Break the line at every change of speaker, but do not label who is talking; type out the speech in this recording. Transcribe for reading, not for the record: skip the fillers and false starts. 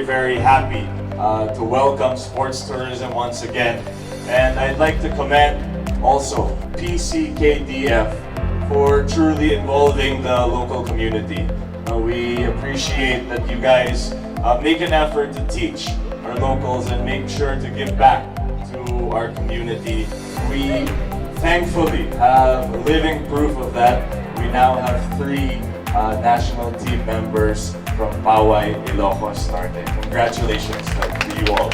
Very happy to welcome sports tourism once again, and I'd like to commend also PCKDF for truly involving the local community. We appreciate that you guys make an effort to teach our locals and make sure to give back to our community. We thankfully have living proof of that. We now have 3 national team members from Paoay, Ilocos starting. Congratulations to you all.